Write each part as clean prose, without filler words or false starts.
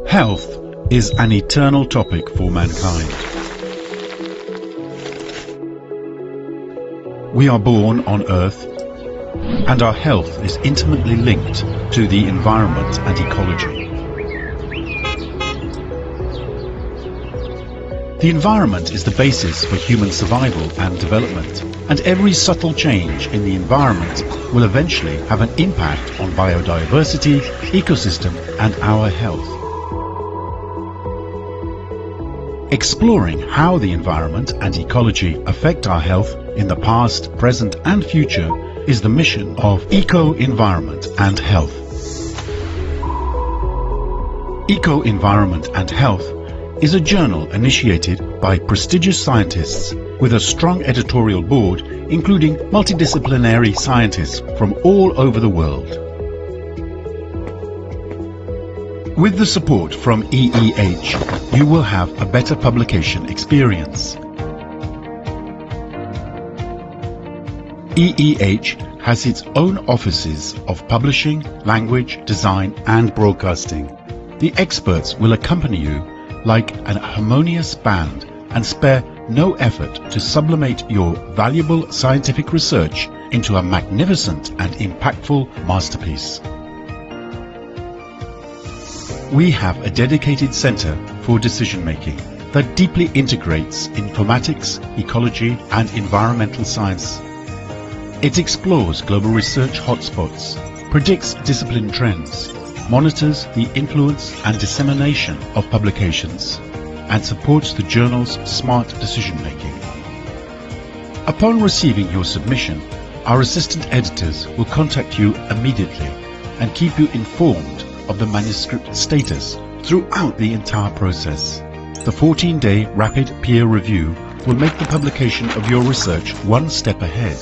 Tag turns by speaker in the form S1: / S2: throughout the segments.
S1: Health is an eternal topic for mankind. We are born on Earth, and our health is intimately linked to the environment and ecology. The environment is the basis for human survival and development, and every subtle change in the environment will eventually have an impact on biodiversity, ecosystem, and our health. Exploring how the environment and ecology affect our health in the past, present, and future is the mission of Eco-Environment&Health. Eco-Environment&Health is a journal initiated by prestigious scientists with a strong editorial board including multidisciplinary scientists from all over the world. With the support from EEH, you will have a better publication experience. EEH has its own offices of publishing, language, design and broadcasting. The experts will accompany you like an harmonious band and spare no effort to sublimate your valuable scientific research into a magnificent and impactful masterpiece. We have a dedicated center for decision making that deeply integrates informatics, ecology and environmental science. It explores global research hotspots, predicts discipline trends, monitors the influence and dissemination of publications, and supports the journal's smart decision making. Upon receiving your submission, our assistant editors will contact you immediately and keep you informed of the manuscript status throughout the entire process. The 14-day rapid peer review will make the publication of your research one step ahead.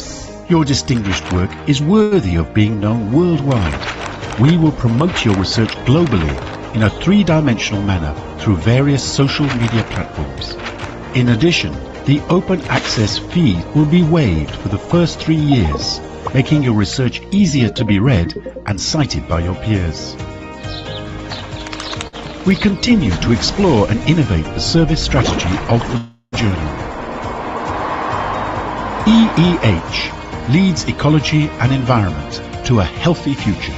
S1: Your distinguished work is worthy of being known worldwide. We will promote your research globally in a three-dimensional manner through various social media platforms. In addition, the open access fee will be waived for the first 3 years, making your research easier to be read and cited by your peers. We continue to explore and innovate the service strategy of the journal. EEH leads ecology and environment to a healthy future.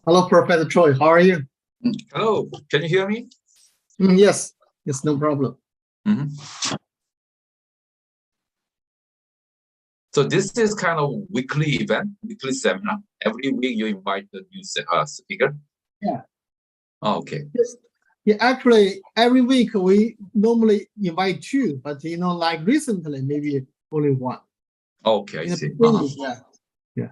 S2: Hello, Professor Choi. How are you?
S3: Hello, can you hear me?
S2: Yes, no problem.
S3: So this is kind of weekly event, weekly seminar. Every week you invite the new speaker?
S2: Yeah.
S3: Oh, okay.
S2: Yes. Yeah, actually, every week we normally invite 2, but like recently, maybe only 1.
S3: Okay, I see.
S2: Yeah.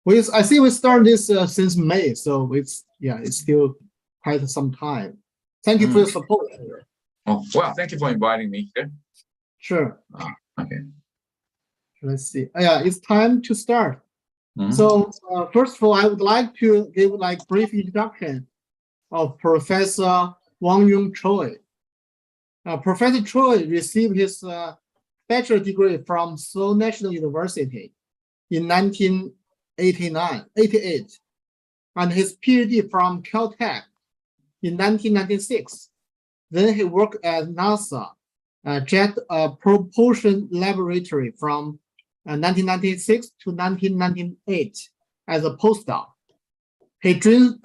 S2: I think we started this since May, so it's still quite some time. Thank you for your support.
S3: Oh, well, thank you for inviting me here.
S2: Sure.
S3: Okay.
S2: Let's see. Yeah, it's time to start. So first of all, I would like to give brief introduction of Professor Wang Yung Choi. Professor Choi received his bachelor degree from Seoul National University in 1988, and his PhD from Caltech in 1996. Then he worked at NASA Jet Propulsion Laboratory from 1996 to 1998 as a postdoc. He joined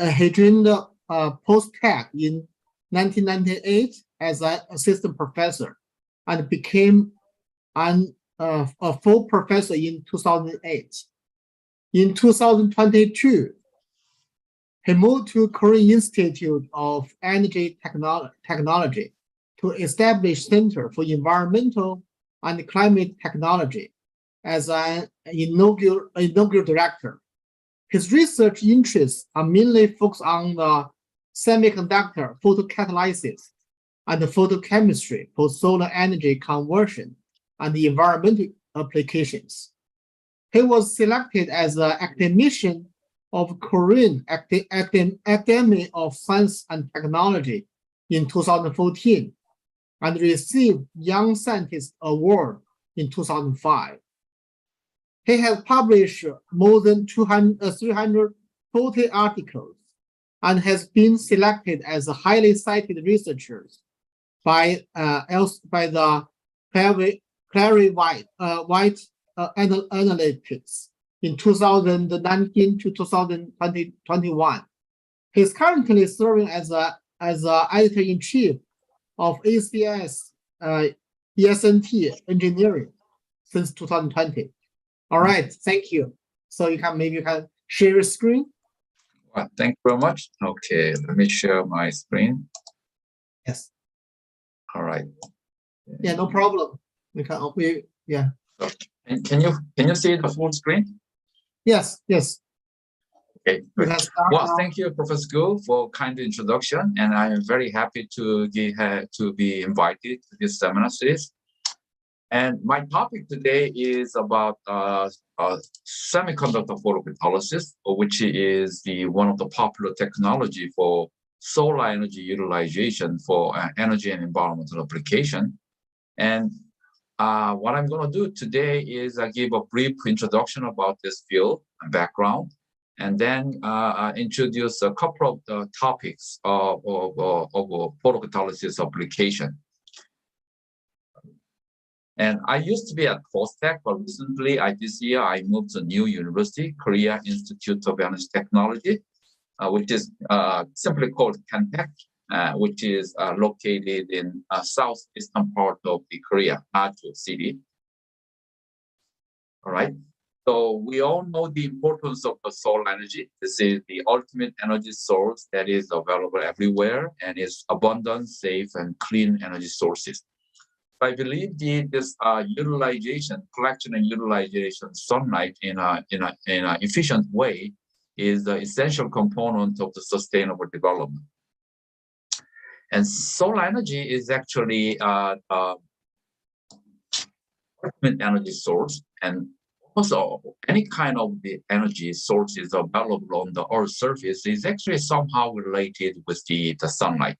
S2: post-tech in 1998 as an assistant professor and became a full professor in 2008. In 2022, he moved to Korean Institute of Energy Technology to establish Center for Environmental and Climate Technology as an inaugural director. His research interests are mainly focused on the semiconductor photocatalysis and photochemistry for solar energy conversion and environmental applications. He was selected as an academician of Korean Academy of Science and Technology in 2014 and received Young Scientist Award in 2005. He has published more than 340 articles and has been selected as a highly cited researcher by the Clary White Analytics in 2019 to 2021. He is currently serving as editor-in-chief of ACS ESNT Engineering since 2020. All right, thank you. So you can share your screen.
S3: Well, thank you very much. Okay, let me share my screen.
S2: Yes.
S3: All right.
S2: Yeah, no problem. Yeah.
S3: Can you see the full screen?
S2: Yes.
S3: Okay, great. Well, thank you, Professor Gu, for kind introduction, and I am very happy to be invited to this seminar series. And my topic today is about semiconductor photocatalysis, which is one of the popular technology for solar energy utilization for energy and environmental application. And what I'm going to do today is give a brief introduction about this field and background, and then introduce a couple of the topics of photocatalysis application. And I used to be at postdoc, but recently, this year, I moved to new university, Korea Institute of Energy Technology, which is simply called KenTech, which is located in southeastern part of the Korea, Naju City. All right. So we all know the importance of the solar energy. This is the ultimate energy source that is available everywhere and is abundant, safe, and clean energy sources. I believe this utilization, collection and utilization of sunlight in an efficient way is the essential component of the sustainable development. And solar energy is actually ultimate energy source, and also any kind of the energy sources available on the Earth's surface is actually somehow related with the sunlight.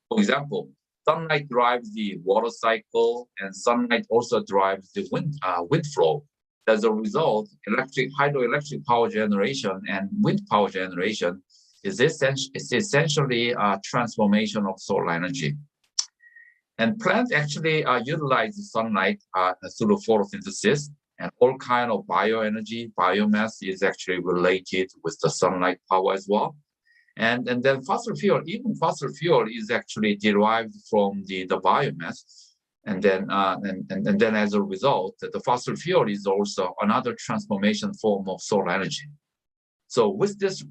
S3: For example, sunlight drives the water cycle, and sunlight also drives the wind flow. As a result, hydroelectric power generation and wind power generation is essentially a transformation of solar energy. And plants actually utilize the sunlight through photosynthesis, and all kind of bioenergy, biomass is actually related with the sunlight power as well. And then fossil fuel, even fossil fuel is actually derived from the biomass. And then as a result, the fossil fuel is also another transformation form of solar energy. So with this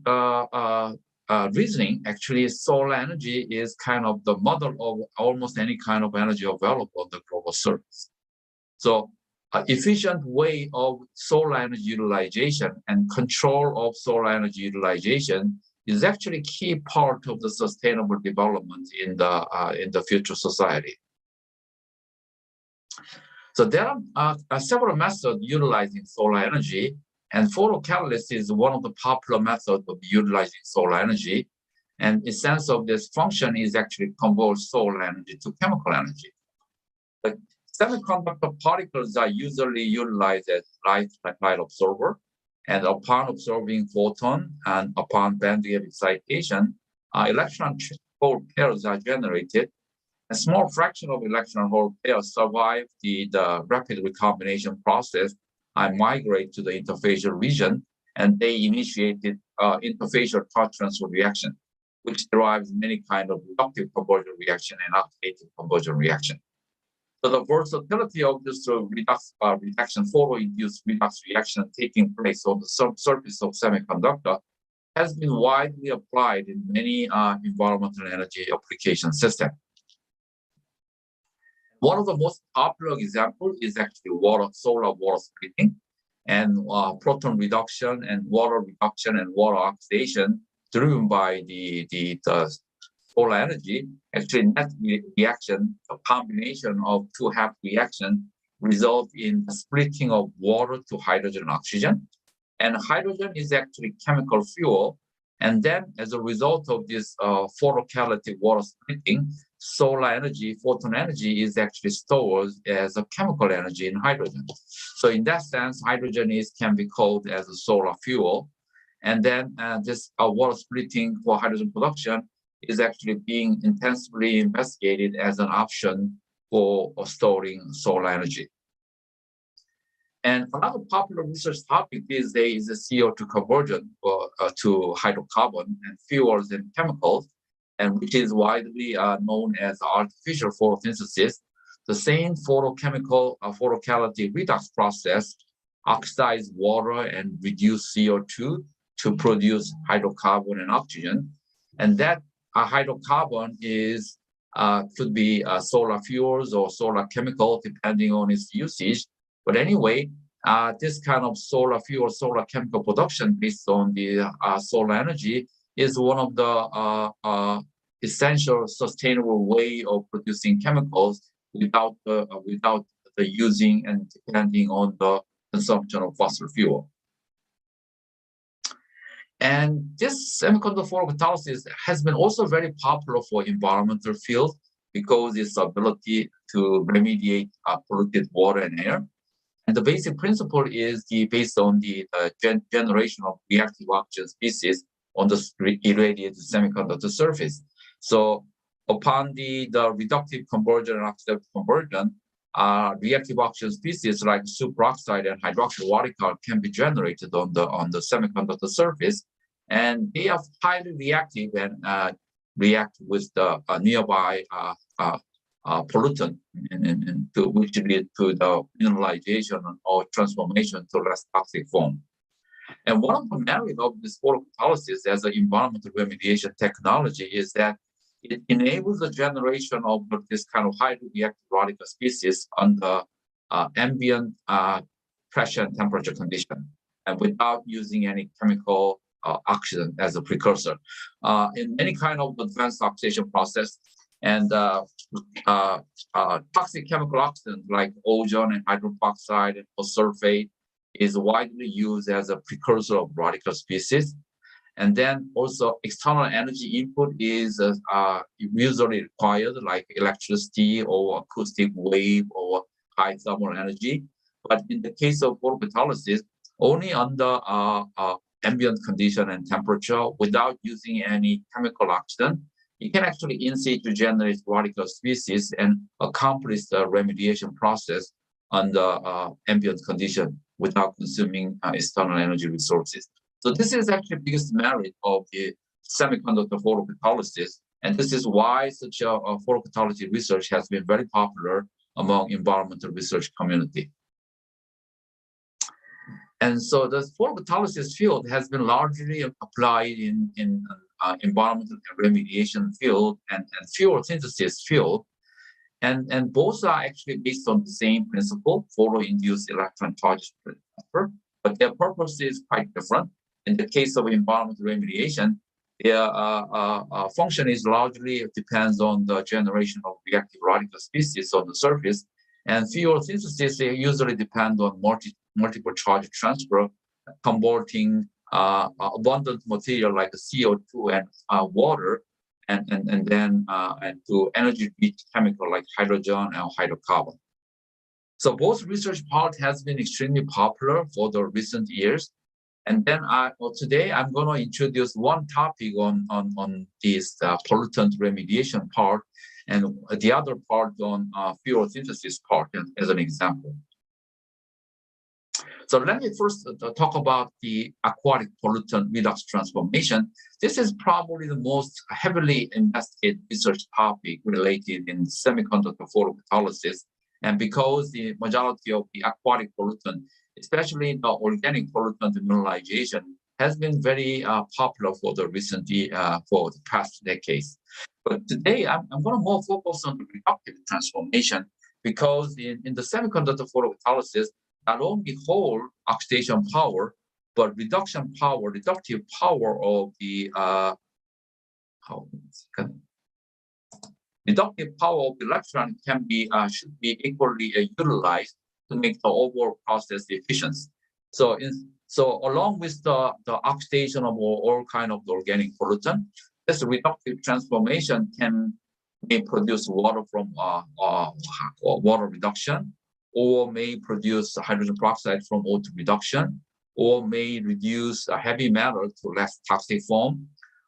S3: reasoning, actually solar energy is kind of the mother of almost any kind of energy available on the global surface. So an efficient way of solar energy utilization and control of solar energy utilization is actually key part of the sustainable development in the future society. So there are several methods utilizing solar energy, and photocatalysis is one of the popular methods of utilizing solar energy. And the sense of this function is actually convert solar energy to chemical energy. The semiconductor particles are usually utilized as light absorber. And upon absorbing photon and upon band gap excitation, electron hole pairs are generated. A small fraction of electron hole pairs survive the rapid recombination process and migrate to the interfacial region, and they initiated interfacial charge transfer reaction, which derives many kind of reductive conversion reaction and oxidative conversion reaction. So the versatility of this reaction, photo-induced redox reaction taking place on the surface of semiconductor has been widely applied in many environmental energy application systems. One of the most popular examples is actually solar water splitting, and proton reduction and water oxidation driven by the solar energy. Actually, net reaction, a combination of two half reactions, result in the splitting of water to hydrogen and oxygen. And hydrogen is actually chemical fuel. And then as a result of this photocatalytic water splitting, solar energy, photon energy is actually stored as a chemical energy in hydrogen. So in that sense, hydrogen can be called as a solar fuel. And then this water splitting for hydrogen production is actually being intensively investigated as an option for storing solar energy. And another popular research topic these days is the CO2 conversion to hydrocarbon and fuels and chemicals, and which is widely known as artificial photosynthesis. The same photocatalytic redox process oxidize water and reduce CO2 to produce hydrocarbon and oxygen, and that hydrocarbon could be solar fuels or solar chemical depending on its usage. But anyway, this kind of solar fuel, solar chemical production based on the solar energy is one of the essential sustainable way of producing chemicals without the using and depending on the consumption of fossil fuel. And this semiconductor photocatalysis has been also very popular for environmental fields because its ability to remediate polluted water and air. And the basic principle is based on the generation of reactive oxygen species on the irradiated semiconductor surface. So upon the reductive conversion and oxidative conversion, reactive oxygen species like superoxide and hydroxyl can be generated on the semiconductor surface, and they are highly reactive and react with the nearby pollutant, which lead to the mineralization or transformation to less toxic form. And one of the merits of this photocatalysis as an environmental remediation technology is that it enables the generation of this kind of highly reactive radical species under ambient pressure and temperature condition, and without using any chemical oxygen as a precursor. In any kind of advanced oxidation process, and toxic chemical oxidants like ozone and hydroperoxide or sulfate is widely used as a precursor of radical species. And then also external energy input is usually required, like electricity or acoustic wave or high thermal energy. But in the case of photocatalysis, only under ambient condition and temperature, without using any chemical oxidant, you can actually in situ generate radical species and accomplish the remediation process under ambient condition without consuming external energy resources. So this is actually the biggest merit of the semiconductor photocatalysis, and this is why such a photocatalysis research has been very popular among environmental research community. And so the photocatalysis field has been largely applied in environmental remediation field and fuel synthesis field. And both are actually based on the same principle, photo-induced electron charge transfer, but their purpose is quite different. In the case of environmental remediation, their function is largely depends on the generation of reactive radical species on the surface, and fuel synthesis they usually depend on multiple charge transfer, converting abundant material like CO2 and water, and then to energy-rich chemical like hydrogen and hydrocarbon. So both research part has been extremely popular for the recent years. And then today I'm going to introduce one topic on this pollutant remediation part, and the other part on fuel synthesis part as an example. So let me first talk about the aquatic pollutant redox transformation. This is probably the most heavily investigated research topic related in semiconductor photocatalysis. And because the majority of the aquatic pollutant, especially the organic pollutant mineralization, has been very popular for the for the past decades. But today, I'm going to more focus on the reductive transformation, because in the semiconductor photocatalysis, not only hold oxidation power, but reductive power of the reductive power of the electron can be should be equally utilized to make the overall process efficient. So along with the oxidation of all kind of the organic pollutant, this reductive transformation may produce water from water reduction, or may produce hydrogen peroxide from O2 reduction, or may reduce heavy metal to less toxic form,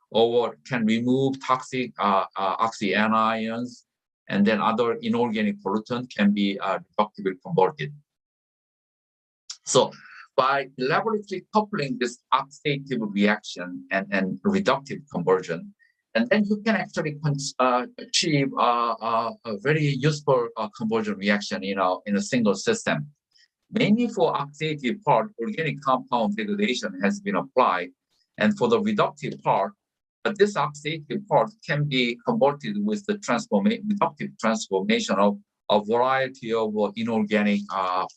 S3: or can remove toxic oxyanions, and then other inorganic pollutant can be reductively converted. So by elaborately coupling this oxidative reaction and reductive conversion, and then you can actually achieve a very useful conversion reaction in a single system. Mainly for oxidative part, organic compound degradation has been applied, and for the reductive part, this oxidative part can be converted with the reductive transformation of a variety of inorganic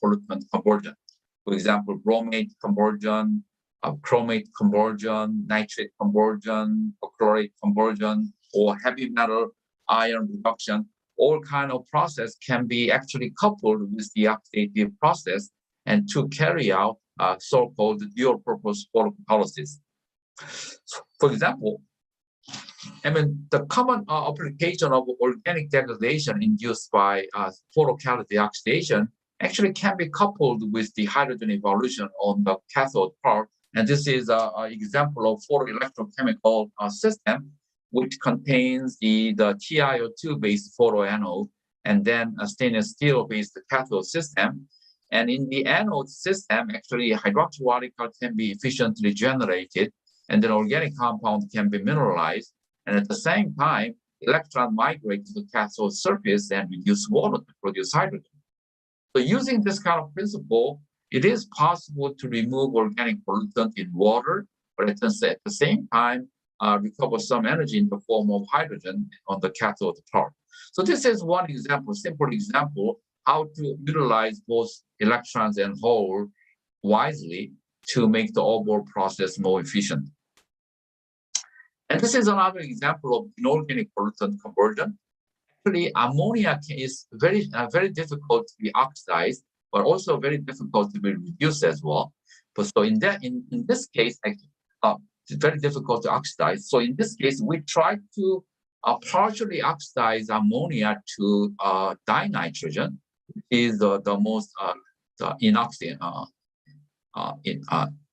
S3: pollutant conversion. For example, bromate conversion, chromate conversion, nitrate conversion, chlorate conversion, or heavy metal ion reduction. All kind of process can be actually coupled with the oxidative process and to carry out so-called dual-purpose photocatalysis. For example, I mean, the common application of organic degradation induced by photocatalytic oxidation actually can be coupled with the hydrogen evolution on the cathode part. And this is an example of photoelectrochemical system, which contains the TiO2-based photoanode and then a stainless steel-based cathode system. And in the anode system, actually, hydroxyl radical can be efficiently generated, and then organic compound can be mineralized. And at the same time, electron migrate to the cathode surface and reduce water to produce hydrogen. So using this kind of principle, it is possible to remove organic pollutant in water, but at the same time, recover some energy in the form of hydrogen on the cathode part. So this is one example, simple example, how to utilize both electrons and hole wisely to make the overall process more efficient. And this is another example of inorganic pollutant conversion. Actually, ammonia is very difficult to be oxidized, but also very difficult to be reduced as well. But so in this case, it's very difficult to oxidize. So in this case, we try to partially oxidize ammonia to dinitrogen, which is the most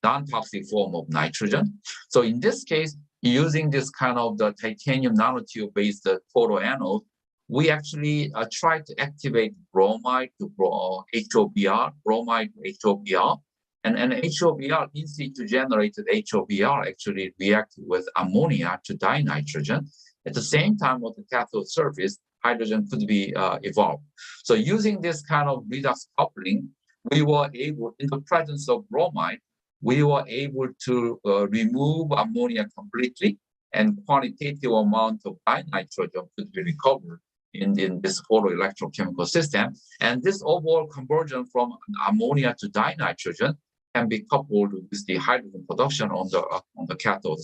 S3: non-toxic form of nitrogen. So in this case, using this kind of the titanium nanotube-based photoanode, we actually try to activate bromide to HOBr, bromide to HOBr, and HOBr, in situ generated HOBr actually react with ammonia to dinitrogen. At the same time, on the cathode surface, hydrogen could be evolved. So using this kind of redox coupling, we were able, in the presence of bromide, we were able to remove ammonia completely, and quantitative amount of dinitrogen could be recovered in this photoelectrochemical system. And this overall conversion from ammonia to dinitrogen can be coupled with the hydrogen production on the cathode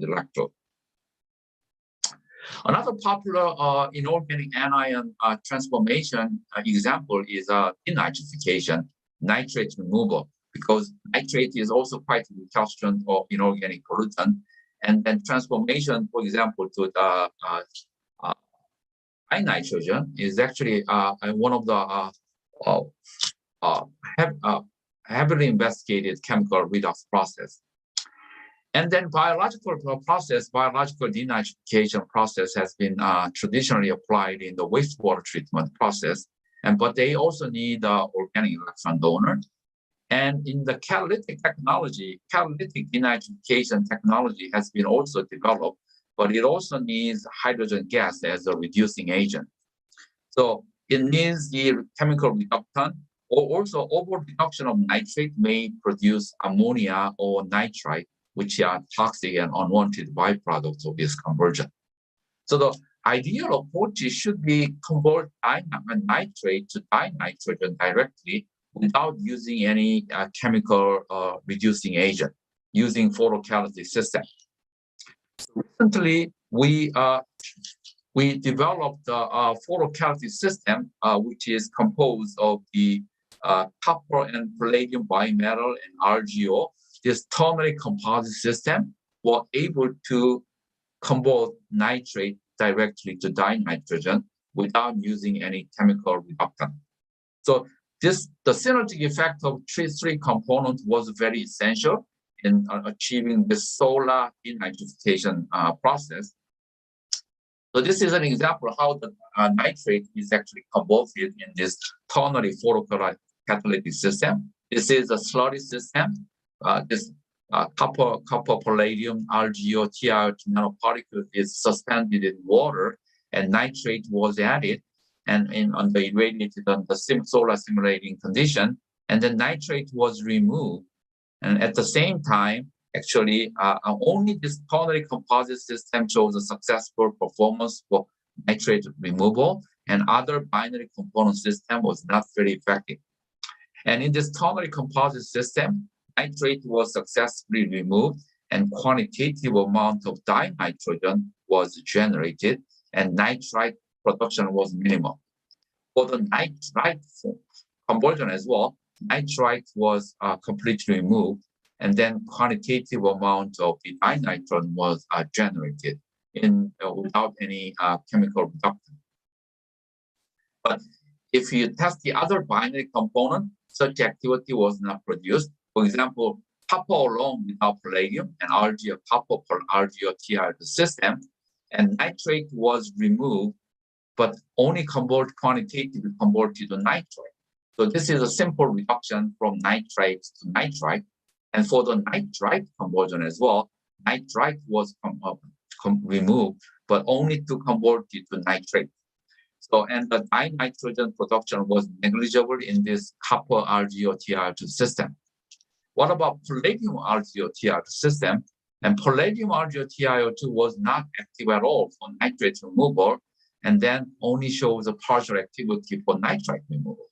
S3: electrode. Another popular inorganic anion transformation example is denitrification, nitrate removal, because nitrate is also quite recalcitrant or inorganic pollutant. And then transformation, for example, to the dinitrogen is actually one of the heavily investigated chemical redox process. And then biological denitrification process has been traditionally applied in the wastewater treatment process, but they also need organic electron donor. And in the catalytic technology, catalytic denitrification technology has been also developed, but it also needs hydrogen gas as a reducing agent. So it needs the chemical reductant, or also over reduction of nitrate may produce ammonia or nitrite, which are toxic and unwanted byproducts of this conversion. So the ideal approach should be convert nitrate to dinitrogen directly without using any chemical reducing agent, using photocatalytic system. So recently, we developed a photocatalytic system, which is composed of the copper and palladium bimetal and RGO. This ternary composite system were able to convert nitrate directly to dinitrogen without using any chemical reductant. So the synergistic effect of three components was very essential in achieving this solar denitrification process. So this is an example of how the nitrate is actually converted in this ternary photocatalytic system. This is a slurry system. This copper palladium RGO TiO2 nanoparticle is suspended in water, and nitrate was added and irradiated on the solar simulating condition, and then nitrate was removed. And at the same time, actually, only this ternary composite system shows a successful performance for nitrate removal, and other binary component system was not very effective. And in this ternary composite system, nitrate was successfully removed, and quantitative amount of dinitrogen was generated, and nitrite production was minimal. For the nitrite conversion as well, nitrite was completely removed, and then quantitative amount of the dinitrogen was generated. without any chemical reduction. But if you test the other binary component, such activity was not produced. For example, copper alone without palladium and Rg or copper per Rg or TiO2 system, and nitrate was removed, but only quantitatively converted to nitrate. So this is a simple reduction from nitrate to nitrite. And for the nitrite conversion as well, nitrite was removed, but only to convert it to nitrate. So, and the dinitrogen production was negligible in this copper Rg or TiO2 system. What about palladium Rg or TiO2 system? And palladium Rg or TiO2 was not active at all for nitrate removal, and then only shows a partial activity for nitrite removal.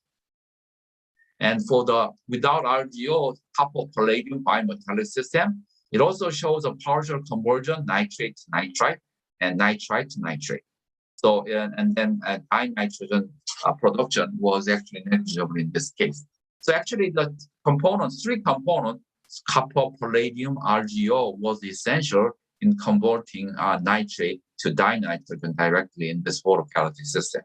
S3: And for the without RGO copper palladium bimetallic system, it also shows a partial conversion nitrate to nitrite and nitrite to nitrate. So, and then dinitrogen production was actually negligible in this case. So actually the components, three components, copper, palladium, RGO was essential in converting nitrate to dinitrogen directly in this photocatalytic system.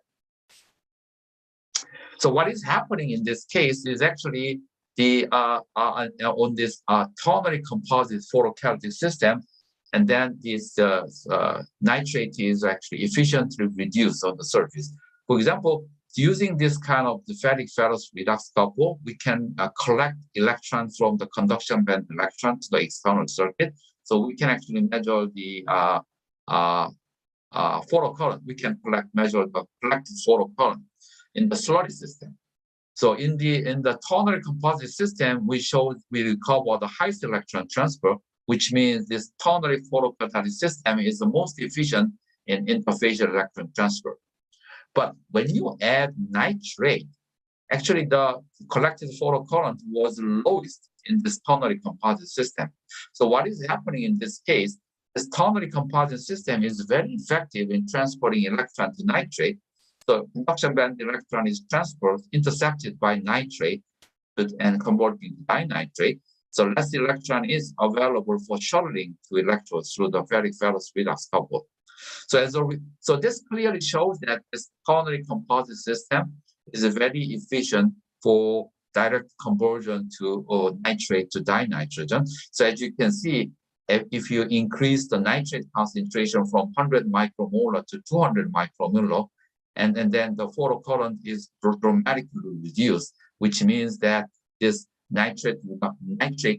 S3: So what is happening in this case is actually the on this ternary composite photocatalytic system, and then this nitrate is actually efficiently reduced on the surface. For example, using this kind of the ferric-ferrous redox couple, we can collect electrons from the conduction band electron to the external circuit. So we can actually measure the photocurrent. We can measure the collected photocurrent in the slurry system. So in the ternary composite system, we recover the highest electron transfer, which means this ternary photocatalytic system is the most efficient in interfacial electron transfer. But when you add nitrate, actually the collected photocurrent was lowest in this ternary composite system. So what is happening in this case, this ternary composite system is very effective in transporting electron to nitrate. So conduction band electron is transferred, intercepted by nitrate and converted to dinitrate. So less electron is available for shuttling to electrodes through the ferric-ferrous redox couple. So this clearly shows that this ternary composite system is very efficient for direct conversion to nitrate to dinitrogen. So as you can see, if you increase the nitrate concentration from 100 micromolar to 200 micromolar, and then the photocurrent is dramatically reduced, which means that this nitrate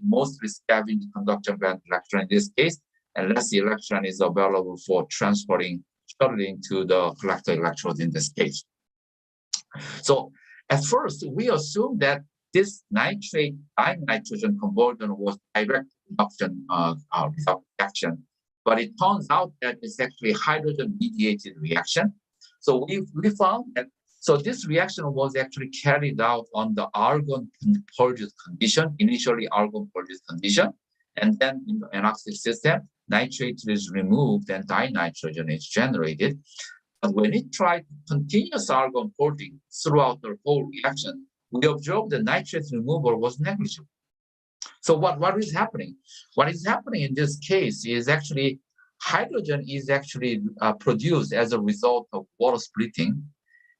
S3: mostly scavenges conduction band electron in this case, and less electron is available for shuttling to the collector electrodes in this case. So at first, we assumed that this nitrate dinitrogen conversion was direct reduction, but it turns out that it's actually hydrogen-mediated reaction. So we found that, so this reaction was actually carried out on the argon purges condition, initially argon purges condition, and then in the anoxic system, nitrate is removed and dinitrogen is generated. But when it tried continuous argon purging throughout the whole reaction, we observed the nitrate removal was negligible. So what is happening? What is happening in this case is actually hydrogen is actually produced as a result of water splitting,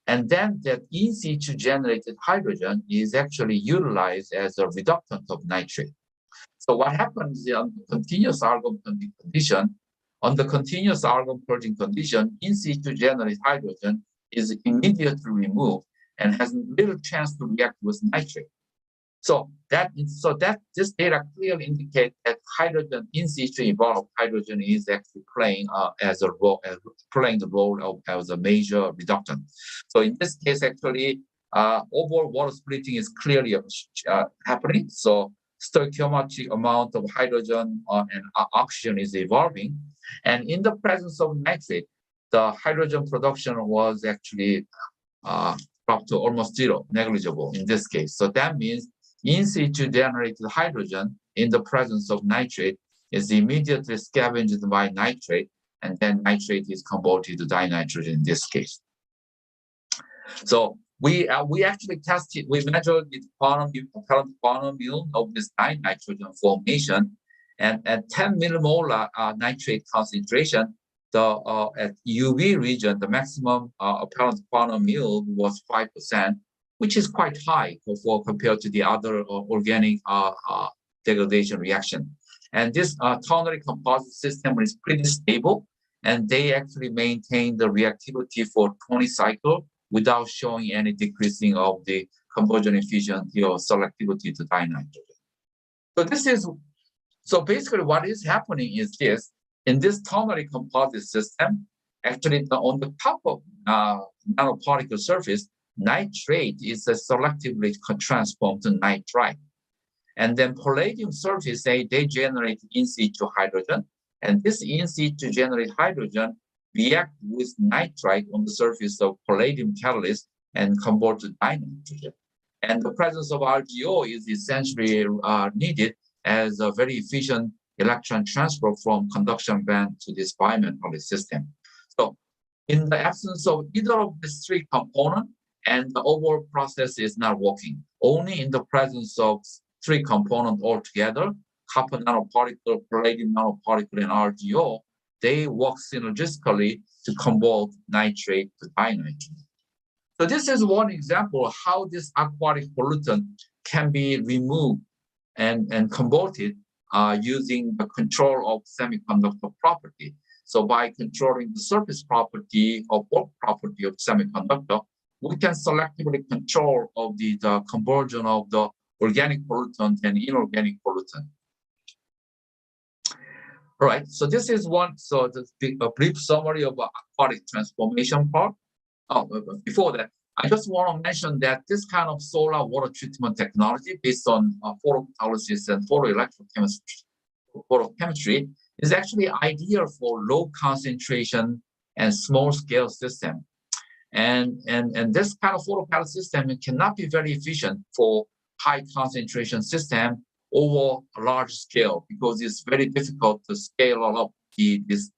S3: and then that in situ generated hydrogen is actually utilized as a reductant of nitrate. So what happens on the continuous argon purging condition? On the continuous argon purging condition, in situ generated hydrogen is immediately removed and has little chance to react with nitrate. So this data clearly indicates that hydrogen in situ evolved hydrogen is actually playing the role as a major reductant. So in this case, actually, overall water splitting is clearly happening. So stoichiometric amount of hydrogen and oxygen is evolving, and in the presence of nitrate, the hydrogen production was actually dropped to almost zero, negligible in this case. So that means in situ generated hydrogen in the presence of nitrate is immediately scavenged by nitrate, and then nitrate is converted to dinitrogen in this case. So we actually tested, we measured the current quantum yield of this dinitrogen formation, and at 10 millimolar nitrate concentration, at UV region, the maximum apparent quantum yield was 5%, which is quite high compared to the other organic degradation reaction. And this ternary composite system is pretty stable, and they actually maintain the reactivity for 20 cycles without showing any decreasing of the conversion efficiency or selectivity to dinitrogen. So basically what is happening is this: in this ternary composite system, actually on the top of nanoparticle surface, nitrate is selectively transformed to nitrite. And then palladium surface, they generate in situ hydrogen, and this in situ generate hydrogen react with nitrite on the surface of palladium catalyst and convert to dinitrogen. And the presence of RGO is essentially needed as a very efficient electron transfer from conduction band to this bimetallic system. So in the absence of either of these three components, and the overall process is not working. Only in the presence of three components altogether, copper nanoparticle, palladium nanoparticle, and RGO, they work synergistically to convert nitrate to dinitrogen. So this is one example of how this aquatic pollutant can be removed and converted using the control of semiconductor property. So by controlling the surface property or bulk property of semiconductor, we can selectively control of the conversion of the organic pollutant and inorganic pollutant. All right, so this is one, so a brief summary of aquatic transformation part. Oh, before that, I just want to mention that this kind of solar water treatment technology based on photocatalysis and photochemistry is actually ideal for low concentration and small scale system. And this kind of photocatalysis system cannot be very efficient for high concentration system over a large scale because it's very difficult to scale up this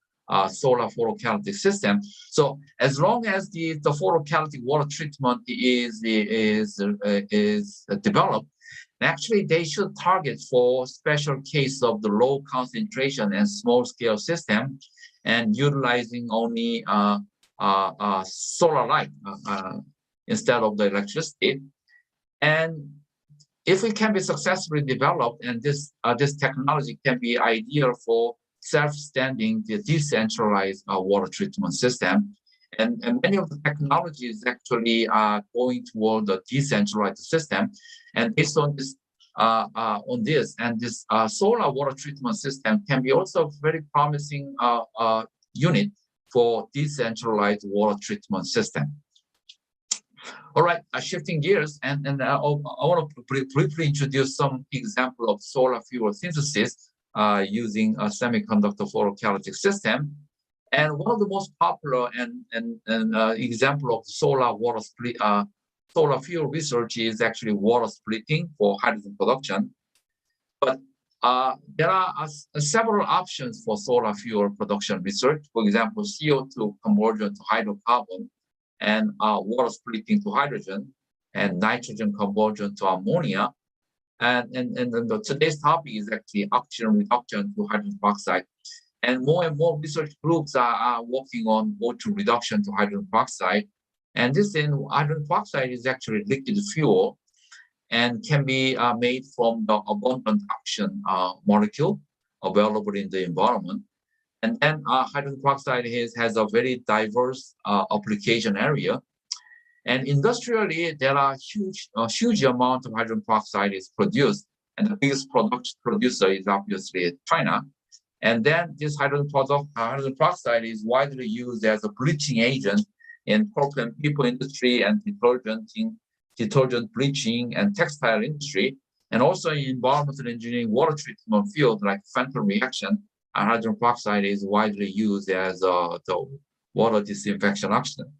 S3: solar photocatalytic system. So as long as the photocatalytic water treatment is developed, actually they should target for special case of the low concentration and small scale system and utilizing only solar light instead of the electricity. And if it can be successfully developed, and this technology can be ideal for self-standing, decentralized water treatment system, and many of the technologies actually are going toward the decentralized system. And based on this, solar water treatment system can be also very promising unit for decentralized water treatment system. All right, shifting gears, and I want to briefly introduce some example of solar fuel synthesis using a semiconductor photocatalytic system. And one of the most popular and example of solar fuel research is actually water splitting for hydrogen production. But there are several options for solar fuel production research. For example, CO2 conversion to hydrocarbon, and water splitting to hydrogen, and nitrogen conversion to ammonia. And today's topic is actually oxygen reduction to hydrogen peroxide. And more research groups are working on O2 reduction to hydrogen peroxide. And hydrogen peroxide is actually liquid fuel and can be made from the abundant oxygen molecule available in the environment. And then hydrogen peroxide has a very diverse application area. And industrially, there are huge amount of hydrogen peroxide is produced. And the biggest producer is obviously China. And then this hydrogen peroxide is widely used as a bleaching agent in pulp and paper industry and detergent bleaching and textile industry, and also in environmental engineering water treatment field like Fenton reaction. Hydrogen peroxide is widely used as the water disinfection oxygen.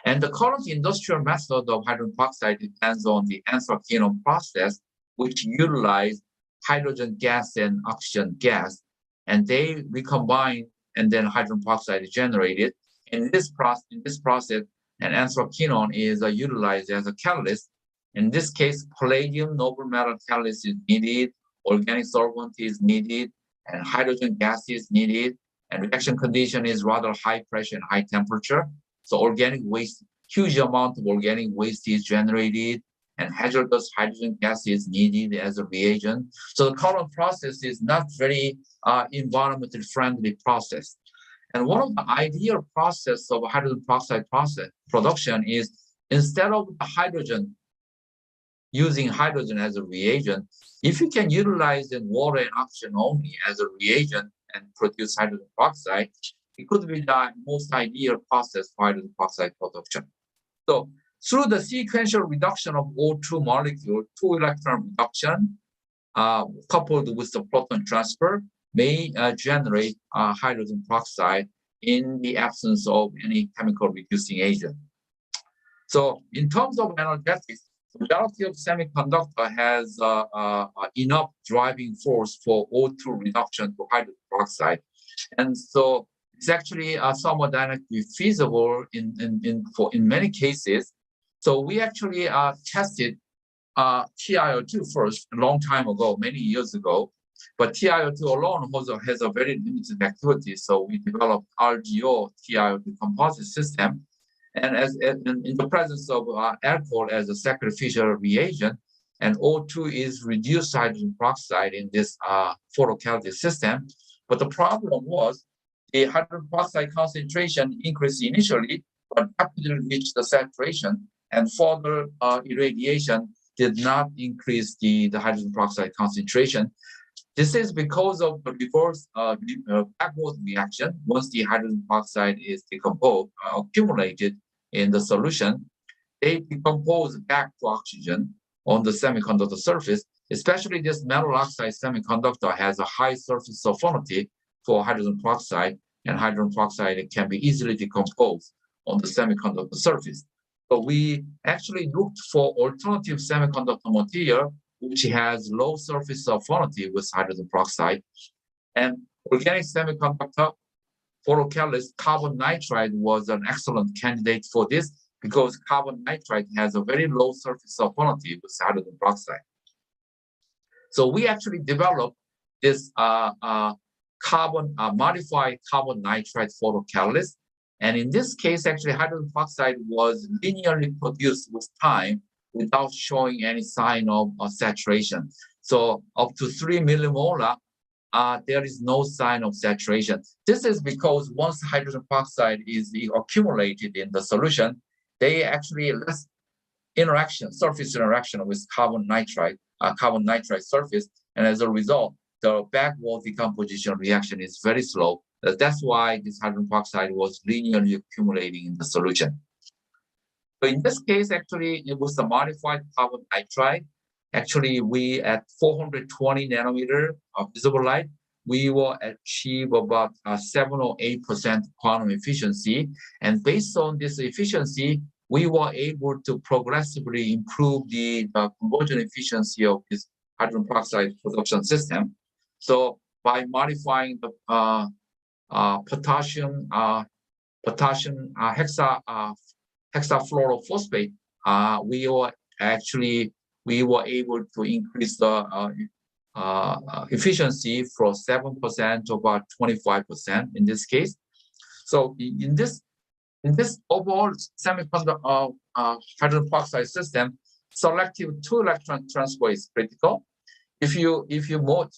S3: And the current industrial method of hydrogen peroxide depends on the anthraquinone process, which utilize hydrogen gas and oxygen gas, and they recombine, and then hydrogen peroxide is generated. In this process, an anthraquinone is utilized as a catalyst. In this case, palladium noble metal catalyst is needed, organic solvent is needed, and hydrogen gas is needed. and reaction condition is rather high pressure and high temperature. So organic waste, huge amount of organic waste is generated, and hazardous hydrogen gas is needed as a reagent. So the current process is not very environmentally friendly process. And one of the ideal process of hydrogen peroxide process production is, instead of hydrogen, using hydrogen as a reagent, if you can utilize the water and oxygen only as a reagent and produce hydrogen peroxide, it could be the most ideal process for hydrogen peroxide production. So through the sequential reduction of O2 molecule, 2 electron reduction, coupled with the proton transfer, may generate hydrogen peroxide in the absence of any chemical reducing agent. So in terms of energetics, the majority of semiconductor has enough driving force for O2 reduction to hydrogen peroxide. And so it's actually thermodynamically feasible in many cases. So we actually tested TiO2 first a long time ago, many years ago. But TiO2 alone has a very limited activity. So we developed RGO TiO2 composite system. And in the presence of alcohol as a sacrificial reagent, and O2 is reduced hydrogen peroxide in this photocatalytic system. But the problem was the hydrogen peroxide concentration increased initially, but rapidly reached the saturation, and further irradiation did not increase the hydrogen peroxide concentration. This is because of the reverse backward reaction. Once the hydrogen peroxide is decomposed, accumulated in the solution, they decompose back to oxygen on the semiconductor surface. Especially this metal oxide semiconductor has a high surface affinity for hydrogen peroxide, and hydrogen peroxide can be easily decomposed on the semiconductor surface. So we actually looked for alternative semiconductor material which has low surface affinity with hydrogen peroxide. And organic semiconductor photocatalyst carbon nitride was an excellent candidate for this, because carbon nitride has a very low surface affinity with hydrogen peroxide. So we actually developed this modified carbon nitride photocatalyst. And in this case, actually, hydrogen peroxide was linearly produced with time without showing any sign of saturation. So up to 3 millimolar, there is no sign of saturation. This is because once hydrogen peroxide is accumulated in the solution, they actually less surface interaction with carbon nitride surface. And as a result, the backward decomposition reaction is very slow. That's why this hydrogen peroxide was linearly accumulating in the solution. So in this case, actually, it was the modified carbon nitride. Actually, we at 420 nanometer of visible light, we will achieve about 7 or 8% quantum efficiency. And based on this efficiency, we were able to progressively improve the conversion efficiency of this hydrogen peroxide production system. So by modifying the potassium hexafluorophosphate, we were able to increase the efficiency from 7% to about 25% in this case. So in this overall semiconductor hydrogen peroxide system, selective 2-electron transfer is critical. If you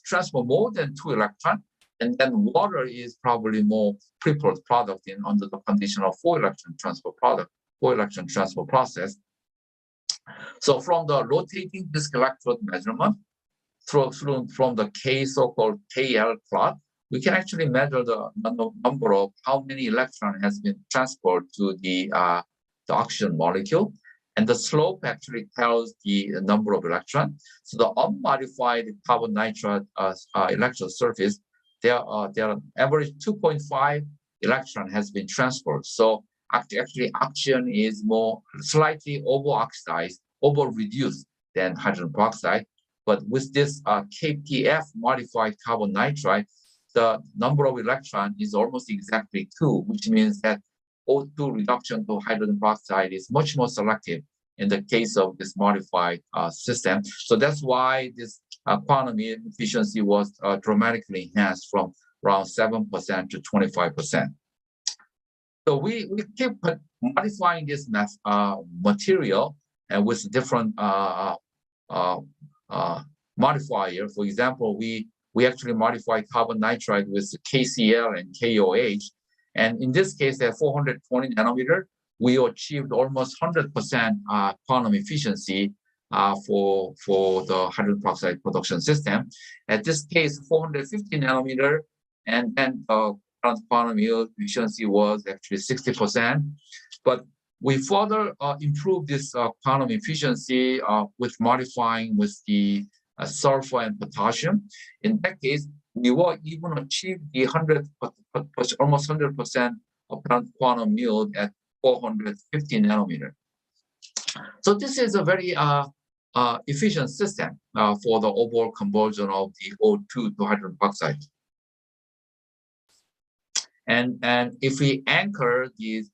S3: transfer more than 2 electrons, and then water is probably more preferred product under the condition of 4-electron transfer process. So from the rotating disk electrode measurement, from the so-called KL plot, we can actually measure the number of how many electron has been transferred to the oxygen molecule. And the slope actually tells the number of electrons. So the unmodified carbon nitride electrode surface, there average 2.5 electron has been transferred. So actually oxygen is slightly over-reduced than hydrogen peroxide. But with this KPF modified carbon nitride, the number of electrons is almost exactly 2, which means that O2 reduction to hydrogen peroxide is much more selective in the case of this modified system. So that's why this quantum efficiency was dramatically enhanced from around 7% to 25%. So we keep modifying this material and with different modifier. For example, we actually modify carbon nitride with KCl and KOH. And in this case, at 420 nanometer, we achieved almost 100% quantum efficiency for the hydrogen peroxide production system. At this case, 450 nanometer, and then quantum yield efficiency was actually 60%. But we further improved this quantum efficiency with modifying with the sulfur and potassium. In that case, we will even achieve the almost 100% of quantum yield at 450 nanometer. So this is a very efficient system for the overall conversion of the O2 to hydrogen peroxide. And if we anchor the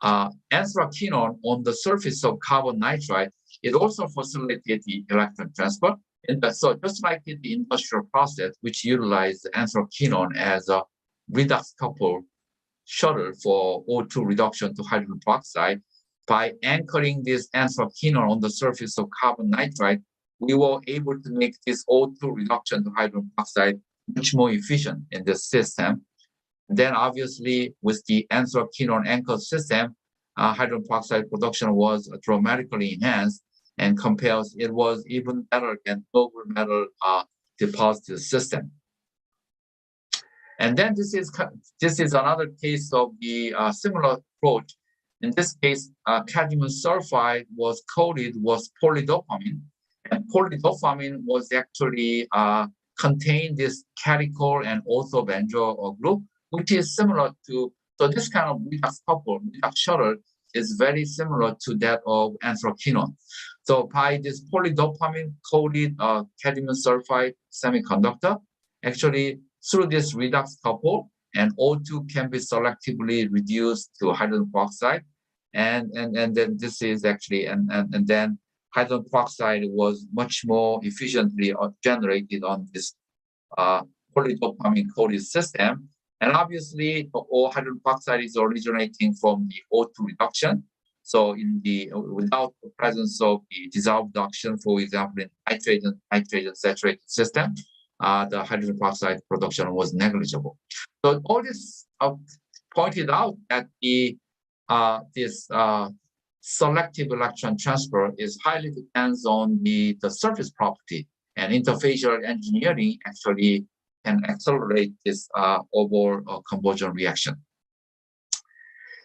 S3: anthraquinone on the surface of carbon nitride, it also facilitates the electron transfer. And so just like in the industrial process, which utilized anthraquinone as a redox couple shuttle for O2 reduction to hydrogen peroxide, by anchoring this anthraquinone on the surface of carbon nitride, we were able to make this O2 reduction to hydrogen peroxide much more efficient in the system. Then obviously with the anthraquinone anchor system, hydrogen peroxide production was dramatically enhanced, and compares it was even better than noble metal deposited system. And then this is another case of the similar approach. In this case, cadmium sulfide was coated with polydopamine, and polydopamine was actually contained this catechol and orthobenzyl group, which is similar to, so this kind of redox couple, redox shuttle is very similar to that of anthraquinone. So by this polydopamine coated cadmium sulfide semiconductor, actually through this redox couple, and O2 can be selectively reduced to hydrogen peroxide, and then this is actually and then hydrogen peroxide was much more efficiently generated on this polydopamine coated system. And obviously, all hydrogen peroxide is originating from the O2 reduction. So in the without the presence of the dissolved oxygen, for example, in nitrogen saturated system, the hydrogen peroxide production was negligible. So all this pointed out that this selective electron transfer is highly depends on the surface property, and interfacial engineering actually can accelerate this overall conversion reaction.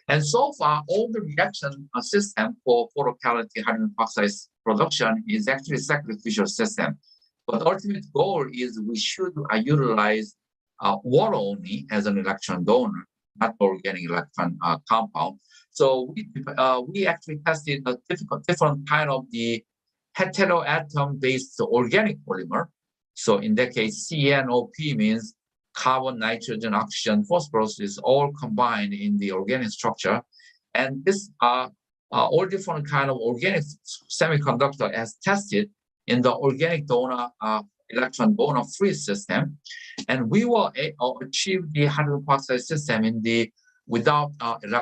S3: And so far, all the reaction system for photocatalytic hydrogen peroxide production is actually sacrificial system. But the ultimate goal is we should utilize water only as an electron donor, not organic electron compound. So we actually tested a different kind of the heteroatom-based organic polymer. So in that case, CNOP means carbon, nitrogen, oxygen, phosphorus is all combined in the organic structure. And this all different kind of organic semiconductor as tested in the organic donor electron donor free system. And we will achieve the hydrogen peroxide system in the without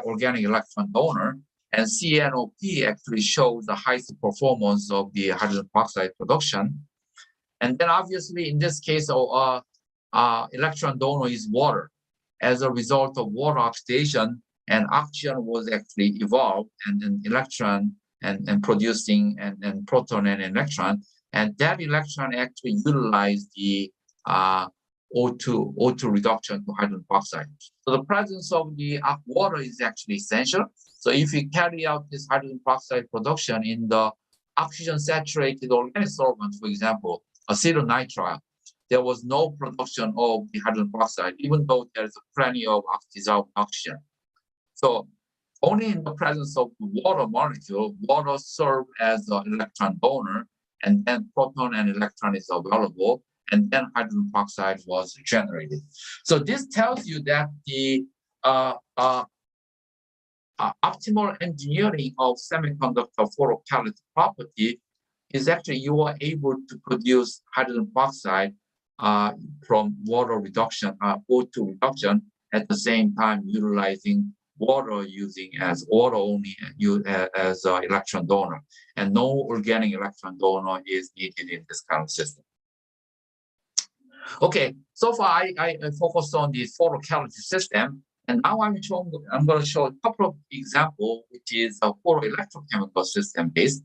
S3: organic electron donor. And CNOP actually shows the highest performance of the hydrogen peroxide production. And then obviously in this case, electron donor is water. As a result of water oxidation, and oxygen was actually evolved, and then electron and producing and proton and electron, and that electron actually utilized the O2 reduction to hydrogen peroxide. So the presence of the water is actually essential. So if you carry out this hydrogen peroxide production in the oxygen saturated organic solvent, for example, acetonitrile, there was no production of the hydrogen peroxide, even though there's plenty of dissolved oxygen. So only in the presence of the water molecule, water serves as an electron donor, and then proton and electron is available, and then hydrogen peroxide was generated. So this tells you that the optimal engineering of semiconductor photocatalytic property is actually you are able to produce hydrogen peroxide from water reduction, O2 reduction, at the same time utilizing water using as water only as electron donor, and no organic electron donor is needed in this kind of system. Okay, so far I focused on the photocatalytic system, and now I'm going to show a couple of examples, which is a photoelectrochemical system based.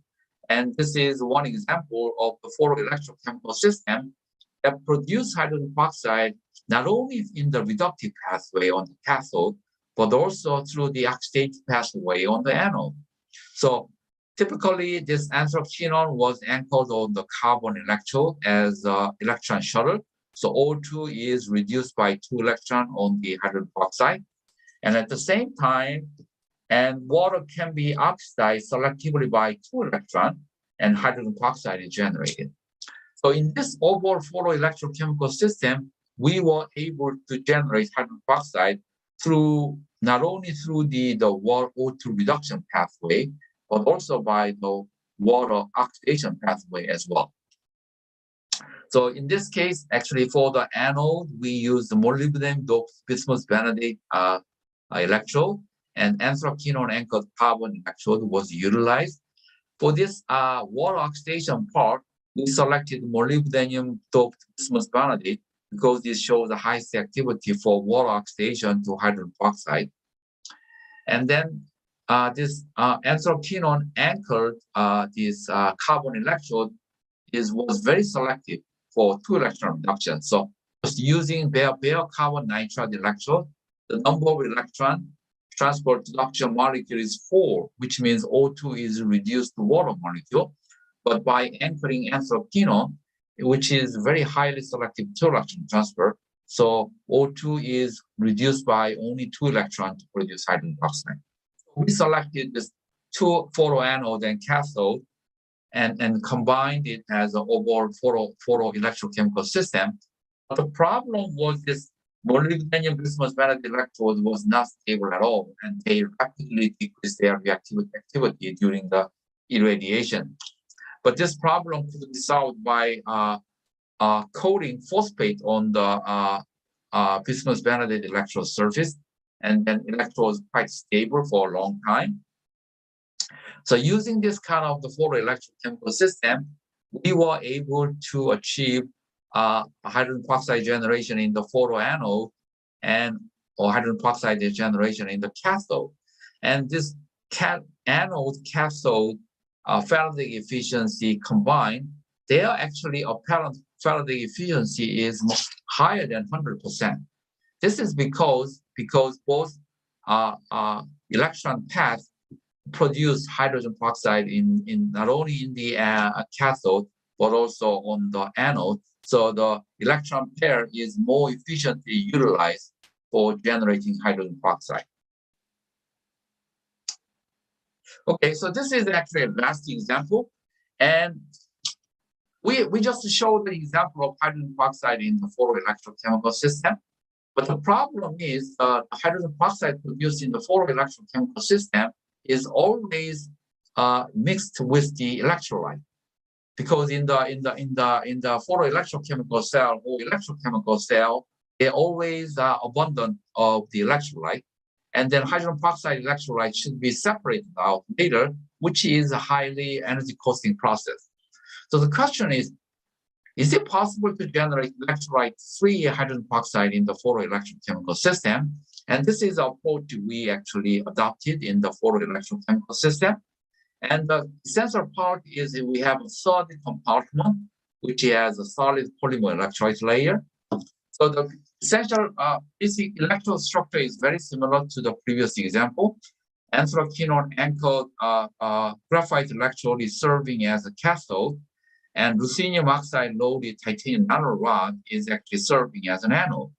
S3: And this is one example of the photoelectrochemical system that produce hydrogen peroxide not only in the reductive pathway on the cathode, but also through the oxidative pathway on the anode. So typically, this anthraquinone was anchored on the carbon electrode as electron shuttle. So O2 is reduced by 2 electrons on the hydrogen peroxide. And at the same time, and water can be oxidized selectively by 2 electrons, and hydrogen peroxide is generated. So in this overall photoelectrochemical system, we were able to generate hydrogen peroxide through not only through the water O2 reduction pathway, but also by the water oxidation pathway as well. So in this case, actually for the anode, we use the molybdenum-doped bismuth vanillate electrode, and anthraquinone anchored carbon electrode was utilized. For this water oxidation part, we selected molybdenum-doped bismuth vanillate because this shows the highest activity for water oxidation to hydrogen peroxide. And then this anthraquinone anchored this carbon electrode was very selective for 2 electron reduction. So just using bare carbon nitride electrode, the number of electron transport reduction molecule is 4, which means O2 is reduced to water molecule. But by anchoring anthraquinone, which is very highly selective 2 electron transfer, so O2 is reduced by only 2 electrons to produce hydrogen peroxide. We selected this 2 photoanode and cathode and combined it as an overall photoelectrochemical system. But the problem was this molybdenum bismuth vanillate electrode was not stable at all, and they rapidly decreased their reactivity activity during the irradiation. But this problem could be solved by coating phosphate on the bismuth vanillate electrode surface, and then electrode was quite stable for a long time. So using this kind of the photoelectrochemical system, we were able to achieve hydrogen peroxide generation in the photoanode or hydrogen peroxide generation in the cathode. And this anode cathode Faraday efficiency combined, their actually apparent Faraday efficiency is higher than 100%. This is because both electron paths produce hydrogen peroxide in not only in the cathode but also on the anode. So the electron pair is more efficiently utilized for generating hydrogen peroxide. Okay, so this is actually a last example, and we just showed the example of hydrogen peroxide in the photoelectrochemical system. But the problem is hydrogen peroxide produced in the photoelectrochemical system is always mixed with the electrolyte, because in the photoelectrochemical cell or electrochemical cell, they're always abundant of the electrolyte, and then hydrogen peroxide electrolyte should be separated out later, which is a highly energy costing process. So the question is it possible to generate electrolyte-free hydrogen peroxide in the photoelectrochemical system? And this is an approach we actually adopted in the photoelectrochemical system. And the essential part is we have a solid compartment, which has a solid polymer electrolyte layer. So the essential basic electrode structure is very similar to the previous example. Anthraquinone anchored graphite electrode is serving as a cathode, and ruthenium oxide loaded titanium nanorod is actually serving as an anode.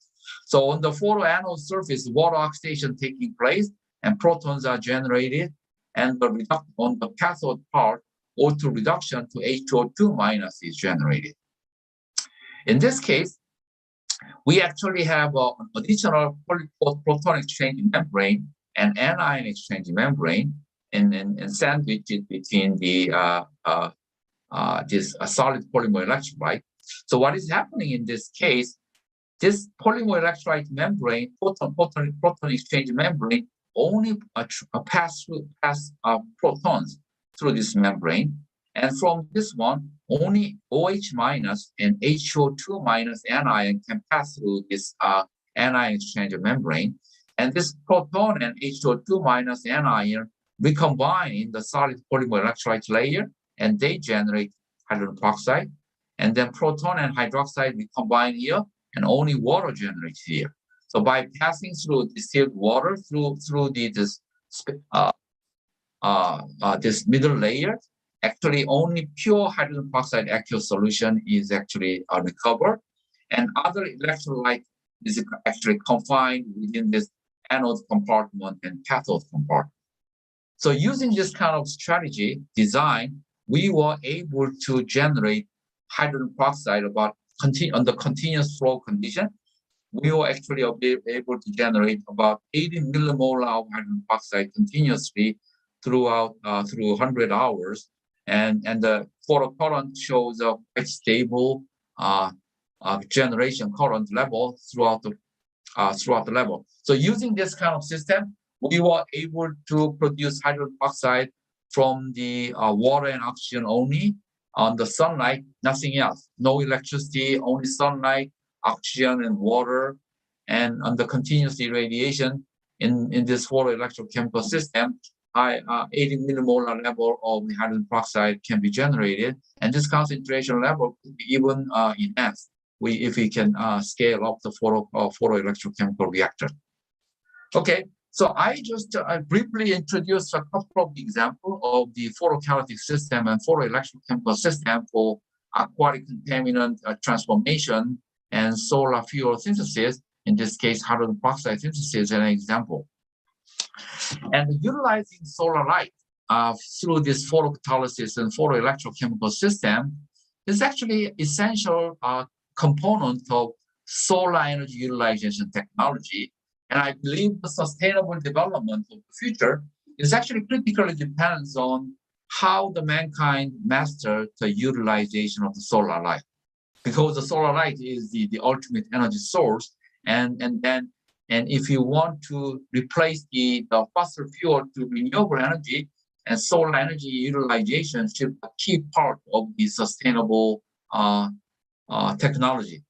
S3: So on the photoanode surface, water oxidation taking place and protons are generated, and on the cathode part, O2 reduction to H2O2 minus is generated. In this case, we actually have an additional proton exchange membrane and anion exchange membrane and sandwiched between the this solid polymer electrolyte. So what is happening in this case, this polymer electrolyte membrane, proton exchange membrane, only pass protons through this membrane. And from this one, only OH minus and HO2 minus anion can pass through this anion exchange membrane. And this proton and HO2 minus anion recombine in the solid polymer electrolyte layer, and they generate hydrogen peroxide. And then proton and hydroxide recombine here, and only water generates here. So by passing through distilled water through this middle layer, actually only pure hydrogen peroxide aqueous solution is actually recovered, and other electrolyte is actually confined within this anode compartment and cathode compartment. So using this kind of strategy design, we were able to generate hydrogen peroxide under continuous flow condition. We were actually able to generate about 80 millimolar of hydrogen peroxide continuously through 100 hours, and the photocurrent shows a quite stable generation current level throughout the level. So using this kind of system, we were able to produce hydrogen peroxide from the water and oxygen only on the sunlight, nothing else, no electricity, only sunlight, oxygen, and water, and under continuous irradiation in this photoelectrochemical system, 80 millimolar level of the hydrogen peroxide can be generated, and this concentration level could be even enhanced if we can scale up the photoelectrochemical reactor. Okay, so I just briefly introduced a couple of examples of the photocatalytic system and photoelectrochemical system for aquatic contaminant transformation and solar fuel synthesis. In this case, hydrogen peroxide synthesis is an example. And utilizing solar light through this photocatalysis and photoelectrochemical system is actually essential component of solar energy utilization technology. And I believe the sustainable development of the future is actually critically depends on how the mankind master the utilization of the solar light, because the solar light is the ultimate energy source. And if you want to replace the fossil fuel to renewable energy, and solar energy utilization should be a key part of the sustainable technology.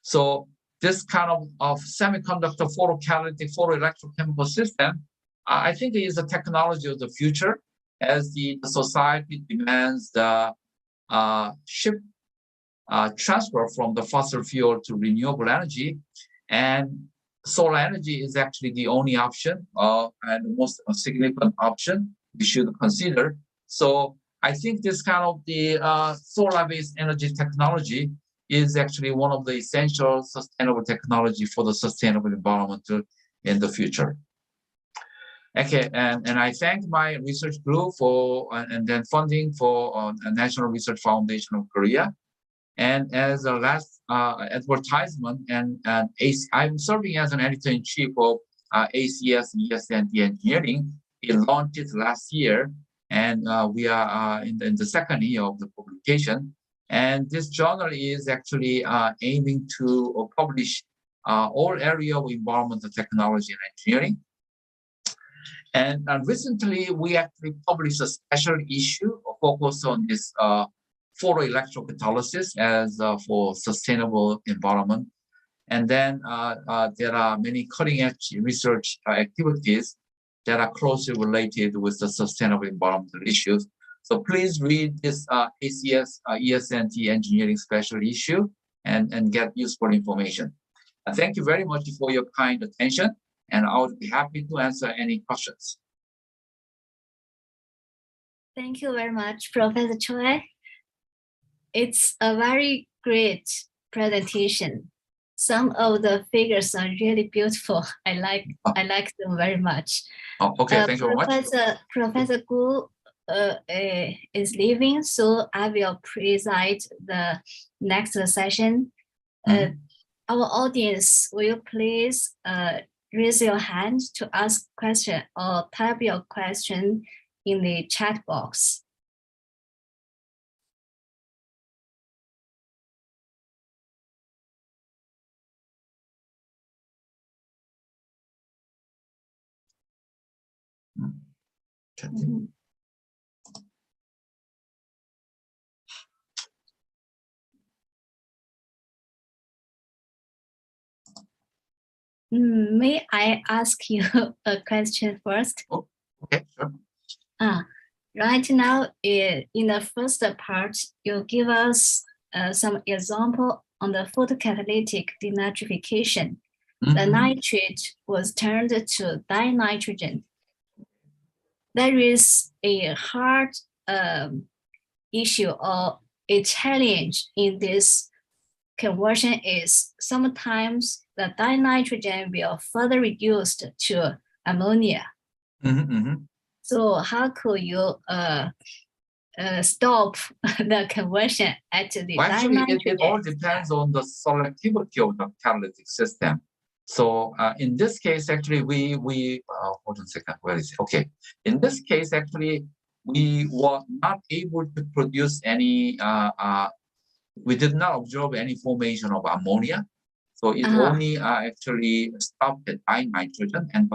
S3: So this kind of semiconductor photocatalytic photoelectrochemical system, I think is a technology of the future as the society demands the transfer from the fossil fuel to renewable energy. And solar energy is actually the only option and the most significant option we should consider. So I think this kind of the solar-based energy technology is actually one of the essential sustainable technology for the sustainable environment in the future. Okay, and I thank my research group for and then funding for a National Research Foundation of Korea. And as a last advertisement, I'm serving as an editor-in-chief of ACS ES&T Engineering. It launched it last year, and we are in the second year of the publication. And this journal is actually aiming to publish all areas of environmental technology and engineering. And recently, we actually published a special issue focused on this photoelectrocatalysis as for sustainable environment. And then there are many cutting-edge research activities that are closely related with the sustainable environmental issues. So please read this ACS ES&T Engineering special issue and get useful information. Thank you very much for your kind attention, and I would be happy to answer any questions.
S4: Thank you very much, Professor Choi. It's a very great presentation. Some of the figures are really beautiful. I like them very much.
S3: Oh, okay, thank you very much.
S4: Professor Gu is leaving, so I will preside the next session. Our audience, will you please raise your hand to ask question or type your question in the chat box. May I ask you a question first?
S3: Oh, okay, sure.
S4: Right now, in the first part, you give us some example on the photocatalytic denitrification. The nitrate was turned to dinitrogen. There is a hard issue or a challenge in this conversion is sometimes the dinitrogen will further reduced to ammonia. So how could you stop the conversion at the
S3: actually, it all depends on the selectivity of the catalytic system. So in this case, actually, we hold on a second. Where is it? Okay. In this case, actually, we were not able to produce any. We did not observe any formation of ammonia. So it only actually stopped at dinitrogen, and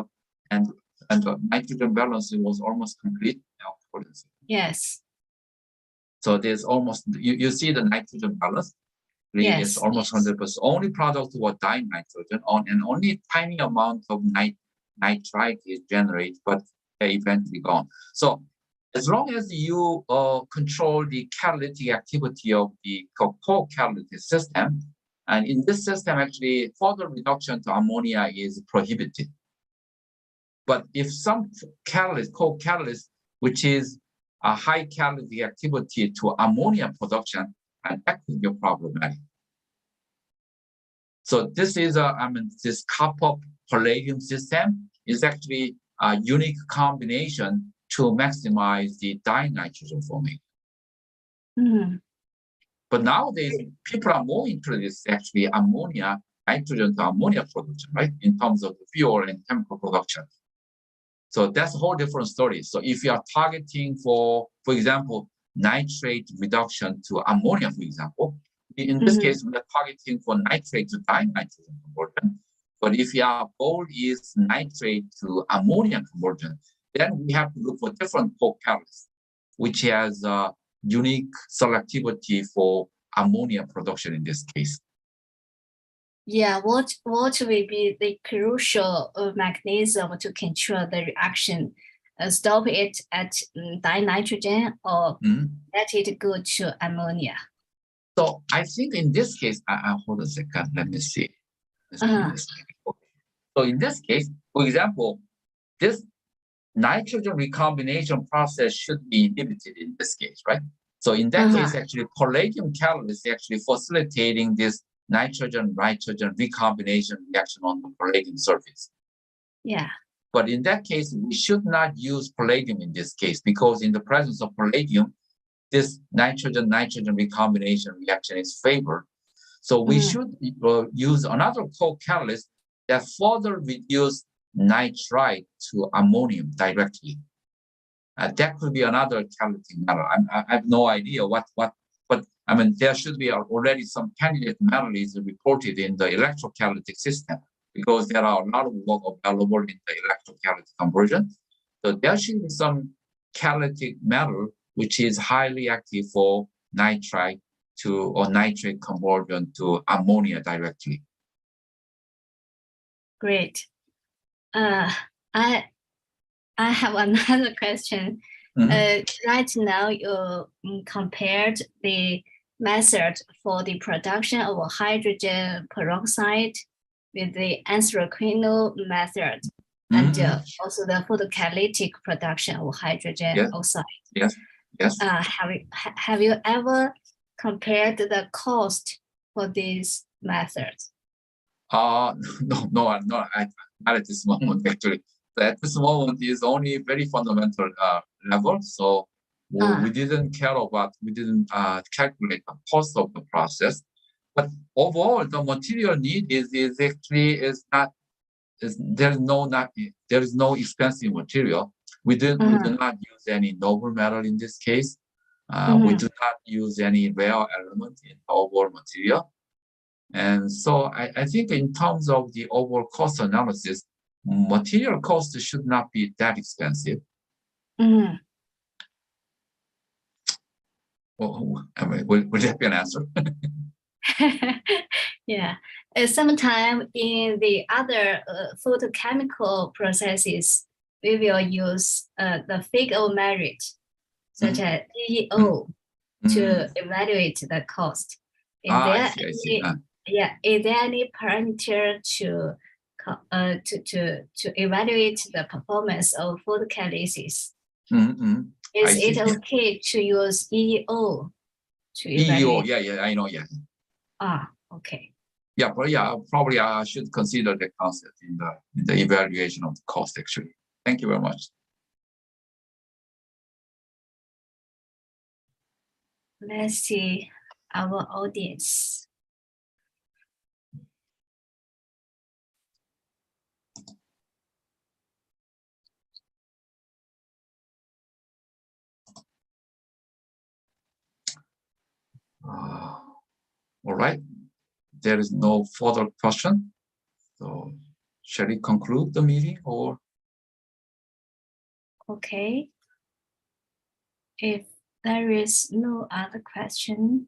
S3: the nitrogen balance was almost complete.
S4: Yes.
S3: So there's almost, you see the nitrogen balance. Yes. It's almost 100%. Only product was dinitrogen and only tiny amount of nitrite is generated, but they eventually gone. So as long as you control the catalytic activity of the co-catalytic system, and in this system, actually, further reduction to ammonia is prohibited. But if some catalyst, co-catalyst, which is a high catalytic activity to ammonia production, and that could be problematic. So this is this copper palladium system is actually a unique combination to maximize the dinitrogen formation. But nowadays, people are more into this actually ammonia, nitrogen to ammonia production, right? In terms of the fuel and chemical production. So that's a whole different story. So if you are targeting for example, nitrate reduction to ammonia, for example, in this case, we are targeting for nitrate to dinitrogen conversion. But if your goal is nitrate to ammonia conversion, then we have to look for different co-catalysts, which has unique selectivity for ammonia production in this case.
S4: Yeah, what will be the crucial mechanism to control the reaction? Stop it at dinitrogen or let it go to ammonia?
S3: So I think in this case, hold on a second, let me see. Okay. So in this case, for example, this nitrogen recombination process should be inhibited in this case, right? So in that case, actually, palladium catalyst is actually facilitating this nitrogen recombination reaction on the palladium surface.
S4: Yeah.
S3: But in that case, we should not use palladium in this case, because in the presence of palladium, this nitrogen recombination reaction is favored. So we should use another co-catalyst that further reduce nitrite to ammonium directly. That could be another catalytic metal. I have no idea what, but I mean, there should be already some candidate metals reported in the electrocatalytic system, because there are a lot of work available in the electrocatalytic conversion. So there should be some catalytic metal which is highly active for nitrite or nitrate conversion to ammonia directly.
S4: Great. I have another question. Right now, you compared the method for the production of hydrogen peroxide with the anthraquinone method, and also the photocatalytic production of hydrogen oxide.
S3: Yes. Yes.
S4: Have you ever compared the cost for these methods?
S3: No, not at this moment, actually. At this moment is only very fundamental level. So we didn't calculate the cost of the process. But overall, the material need is there is no expensive material. We do not use any noble metal in this case. We do not use any rare element in the overall material. And so I think in terms of the overall cost analysis, material cost should not be that expensive.
S4: Mm.
S3: Well, will that be an answer?
S4: Yeah, sometimes in the other photochemical processes, we will use the figure of merit, such as EEO, to evaluate the cost. Is there
S3: I see.
S4: is there any parameter to evaluate the performance of photocatalysis? Is it okay to use EEO to evaluate?
S3: EEO, I know,
S4: Ah, okay.
S3: Yeah, but probably I should consider the concept in the evaluation of the cost, actually. Thank you very much.
S4: Let's see our audience.
S3: All right, there is no further question. So shall we conclude the meeting or?
S4: Okay. If there is no other question,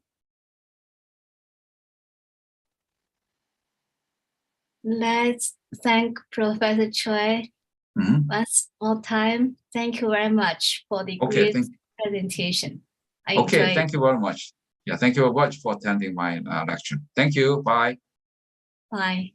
S4: let's thank Professor Choi once more time. Thank you very much for the great presentation.
S3: Okay, thank you very much. Yeah, thank you very much for attending my lecture. Thank you. Bye.
S4: Bye.